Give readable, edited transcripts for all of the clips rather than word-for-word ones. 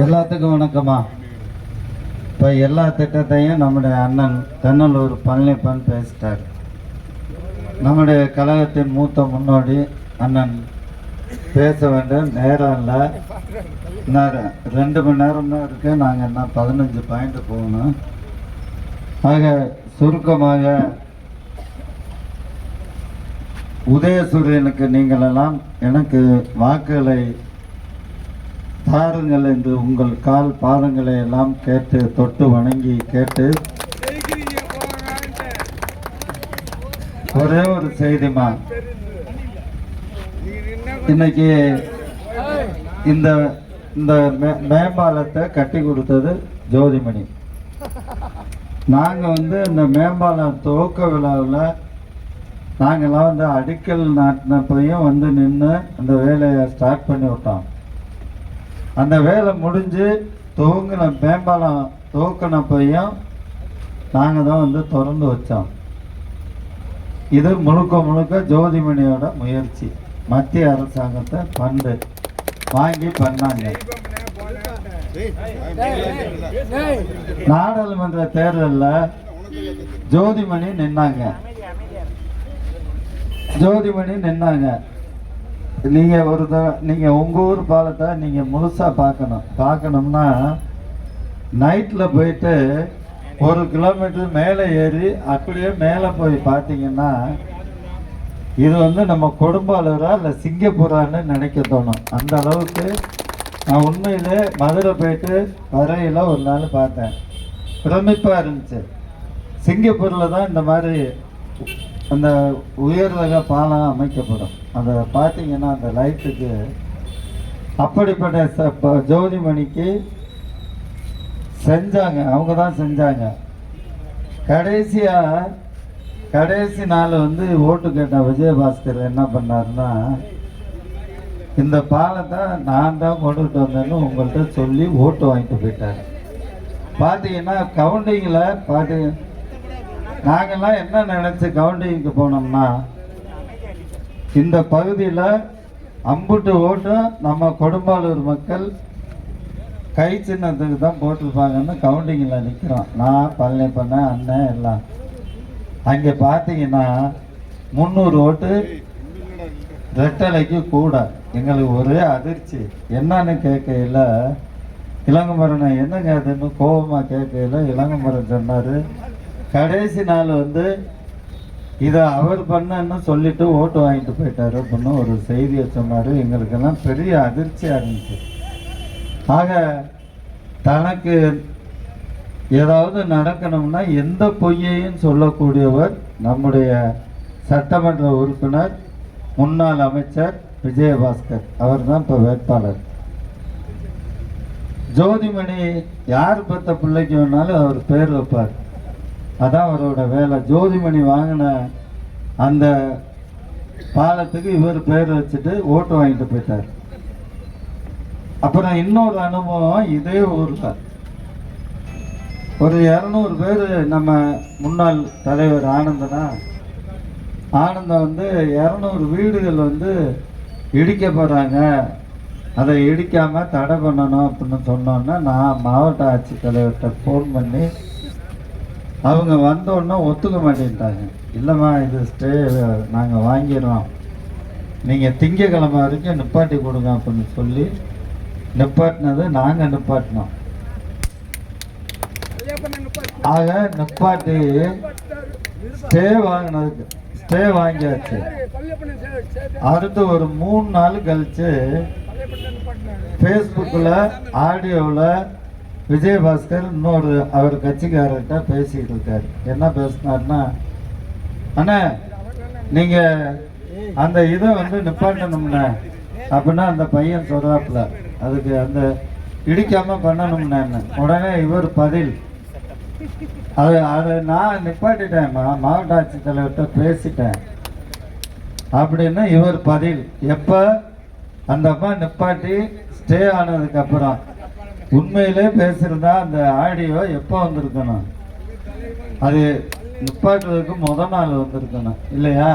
எல்லாத்துக்கும் வணக்கம்மா. இப்போ எல்லா திட்டத்தையும் நம்முடைய அண்ணன் தென்னலூர் பழனிப்பன் பேசிட்டார். நம்முடைய கழகத்தின் மூத்த முன்னோடி அண்ணன் பேச வேண்டும். நேரம் இல்லை, இன்னும் 2 மணி நேரம் தான் இருக்குது. நாங்கள் என்ன 15 பாயிண்ட் போகணும். ஆக சுருக்கமாக உதயசூரியனுக்கு நீங்களெல்லாம் எனக்கு வாக்குகளை தாருங்கள் என்று உங்கள் கால் பாதங்களை எல்லாம் கேட்டு தொட்டு வணங்கி கேட்டு ஒரே ஒரு செய்திமா, இன்னைக்கு இந்த இந்த மேம்பாலத்தை கட்டி கொடுத்தது ஜோதிமணி. நாங்கள் இந்த மேம்பாலம் துவக்க விழாவில் நாங்கள்லாம் அடிக்கல் நாட்டினப்பையும் நின்று அந்த வேலையை ஸ்டார்ட் பண்ணி விட்டோம். அந்த வேலை முடிஞ்சு துவங்கின மேம்பாலம் துவக்கினப்பையும் நாங்கள் தான் திறந்து வச்சோம். இது முழுக்க முழுக்க ஜோதிமணியோட முயற்சி. மத்திய அரசாங்கத்தை ஃபண்டு வாங்கி பண்ணாங்க. நாடாளுமன்ற தேர்தலில் ஜோதிமணி நின்னாங்க. நீங்கள் உங்கள் ஊர் பாலத்தை நீங்கள் முழுசாக பார்க்கணும்னா நைட்டில் போயிட்டு 1 கிலோமீட்டர் மேலே ஏறி அப்படியே மேலே போய் பார்த்தீங்கன்னா இது நம்ம கொடும்பாலூரா இல்லை சிங்கப்பூரான்னு நினைக்க தோணும். அந்த அளவுக்கு நான் உண்மையிலே மதுரை போயிட்டு வரையில் ஒரு நாள் பார்த்தேன். பிரமிப்பாக இருந்துச்சு. சிங்கப்பூரில் தான் இந்த மாதிரி அந்த உயர்ரக பாலம் அமைக்கப்படும். அதை பார்த்தீங்கன்னா அந்த லைட்டுக்கு அப்படிப்பட்ட ஜோதிமணிக்கு செஞ்சாங்க. அவங்க தான் செஞ்சாங்க. கடைசி நாள் ஓட்டு கேட்ட விஜயபாஸ்கர் என்ன பண்ணாருன்னா, இந்த பாலத்தை நான் தான் கொண்டுகிட்டு வந்தேன்னு உங்கள்கிட்ட சொல்லி ஓட்டு வாங்கிட்டு போயிட்டார். பார்த்தீங்கன்னா கவுண்டிங்கில் நாங்கள்லாம் என்ன நினச்சி கவுண்டிங்க்கு போனோம்னா, இந்த பகுதியில் அம்புட்டு ஓட்டும் நம்ம கொடும்பாலூர் மக்கள் கை சின்னத்துக்கு தான் போட்டிருப்பாங்கன்னு கவுண்டிங்கில் நிற்கிறோம். நான் பழனிப்பண்ண அண்ணன் எல்லாம். அங்கே பார்த்தீங்கன்னா 300 ஓட்டு ரெட்டலைக்கு கூட. எங்களுக்கு ஒரே அதிர்ச்சி. என்னன்னு கேட்கையில் இளங்கமரனை என்னங்க அதுன்னு கோபமாக கேட்கையில் இளங்கமரன் சொன்னார், கடைசி நாள் இதை அவர் பண்ணன்னு சொல்லிட்டு ஓட்டு வாங்கிட்டு போயிட்டாரு அப்படின்னு ஒரு செய்தியை சொன்னார். எங்களுக்கெல்லாம் பெரிய அதிர்ச்சியாக இருந்துச்சு. ஆக தனக்கு ஏதாவது நடக்கணும்னா எந்த பொய்யையும் சொல்லக்கூடியவர் நம்முடைய சட்டமன்ற உறுப்பினர் முன்னாள் அமைச்சர் விஜயபாஸ்கர். அவர் தான் இப்போ வேட்பாளர். ஜோதிமணி யார் பெற்ற பிள்ளைக்கு வேணாலும் அவர் பேர் வைப்பார். அதான் அவரோட வேலை. ஜோதிமணி வாங்கின அந்த பாலத்துக்கு இவர் பேர் வச்சுட்டு ஓட்டு வாங்கிட்டு போயிட்டார். அப்புறம் இன்னொரு அனுபவம், இதே ஊரில் ஒரு 200 பேர் நம்ம முன்னாள் தலைவர் ஆனந்தம் 200 வீடுகள் இடிக்க போகிறாங்க, அதை இடிக்காமல் தடை பண்ணணும் அப்படின்னு சொன்னோன்னா, நான் மாவட்ட ஆட்சித்தலைவர்கிட்ட ஃபோன் பண்ணி அவங்க வந்தோடனே ஒத்துக்க மாட்டேன்ட்டாங்க. இல்லைம்மா, இது ஸ்டே நாங்கள் வாங்கிடுறோம், நீங்கள் திங்கக்கிழமை வரைக்கும் நிப்பாட்டி கொடுங்க அப்படின்னு சொல்லி நிப்பாட்டினது நாங்கள் நிப்பாட்டினோம். ஆக நிப்பாட்டி ஸ்டே வாங்கியாச்சு. அடுத்து ஒரு 3 நாள் கழிச்சு ஃபேஸ்புக்கில் ஆடியோவில் விஜயபாஸ்கர் இன்னொரு அவர் கட்சிக்காரர்கிட்ட பேசிக்கிட்டு இருக்காரு. என்ன பேசினார்னா, அண்ணா நீங்கள் அந்த இதை நிப்பாட்டணும்ண்ணே அப்படின்னா அந்த பையன் சொல்கிறாப்புல, அதுக்கு இடிக்காமல் பண்ணணும்ண்ணே. உடனே இவர் பதில், அதை நான் நிப்பாட்டிட்டேன், மாவட்ட ஆட்சித்தலைவர்கிட்ட பேசிட்டேன் அப்படின்னு இவர் பதில். எப்போ அந்த அம்மா நிப்பாட்டி ஸ்டே ஆனதுக்கப்புறம் உண்மையிலே பேசியிருந்தா அந்த ஆடியோ எப்போ வந்திருக்கணும்? அது நிப்பாட்டுறதுக்கு முதல் நாள் வந்திருக்கணும் இல்லையா?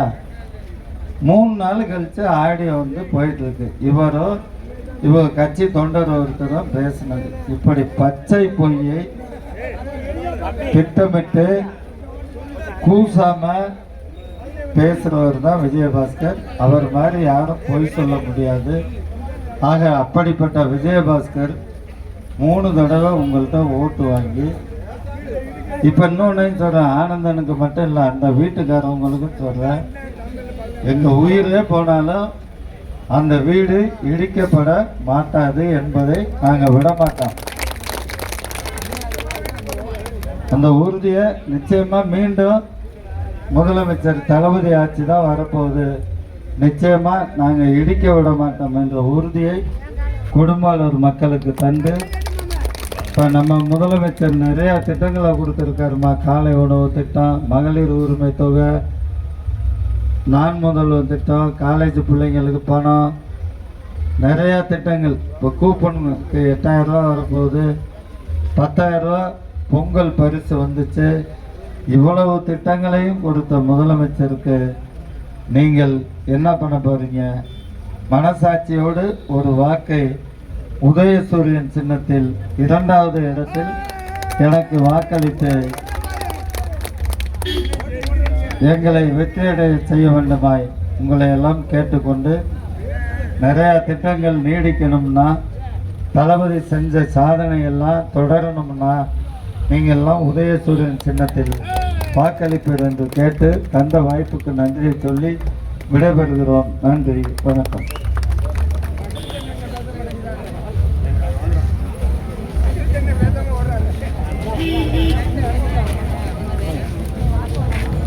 3 நாள் கழிச்சு ஆடியோ வந்து போயிட்டு இருக்கு. இவர் கட்சி தொண்டர் ஒருத்தரும் பேசினது. இப்படி பச்சை பொய்யை திட்டமிட்டு கூசாம பேசுறவர் தான் விஜயபாஸ்கர். அவர் மாதிரி யாரும் பொய் சொல்ல முடியாது. ஆக அப்படிப்பட்ட விஜயபாஸ்கர் 3 தடவை உங்கள்கிட்ட ஓட்டு வாங்கி, இப்போ இன்னொன்னு சொல்கிறேன், ஆனந்தனுக்கு மட்டும் இல்லை, அந்த வீட்டுக்காரவங்களுக்கும் சொல்கிறேன், எங்கள் உயிரே போனாலும் அந்த வீடு இடிக்கப்பட மாட்டாது என்பதை நாங்கள் விட மாட்டோம். அந்த உறுதியை நிச்சயமாக மீண்டும் முதலமைச்சர் தளபதி ஆட்சி தான் வரப்போகுது, நிச்சயமாக நாங்கள் இடிக்க விட மாட்டோம் என்ற உறுதியை குடும்பாளர் மக்களுக்கு தந்து, இப்போ நம்ம முதலமைச்சர் நிறையா திட்டங்களை கொடுத்துருக்காருமா. காலை உணவு திட்டம், மகளிர் உரிமை தொகை, நான் முதல்வர் திட்டம், காலேஜ் பிள்ளைங்களுக்கு பணம், நிறையா திட்டங்கள். இப்போ கூப்பனுக்கு 8000 ரூபா வரப்போகுது, 10,000 ரூபா பொங்கல் பரிசு வந்துச்சு. இவ்வளவு திட்டங்களையும் கொடுத்த முதலமைச்சருக்கு நீங்கள் என்ன பண்ண போறீங்க? மனசாட்சியோடு ஒரு வாக்கை உதயசூரியன் சின்னத்தில் 2வது இடத்தில் எனக்கு வாக்களித்து எங்களை வெற்றியடைய செய்ய வேண்டுமாய் உங்களை எல்லாம் கேட்டுக்கொண்டு, நிறையா திட்டங்கள் நீடிக்கணும்னா, தளபதி செஞ்ச சாதனை எல்லாம் தொடரணும்னா நீங்கள்லாம் உதயசூரியன் சின்னத்தில் வாக்களிப்பீர் என்று கேட்டு தந்த வாய்ப்புக்கு நன்றியை சொல்லி விடைபெறுகிறோம். நன்றி, வணக்கம்.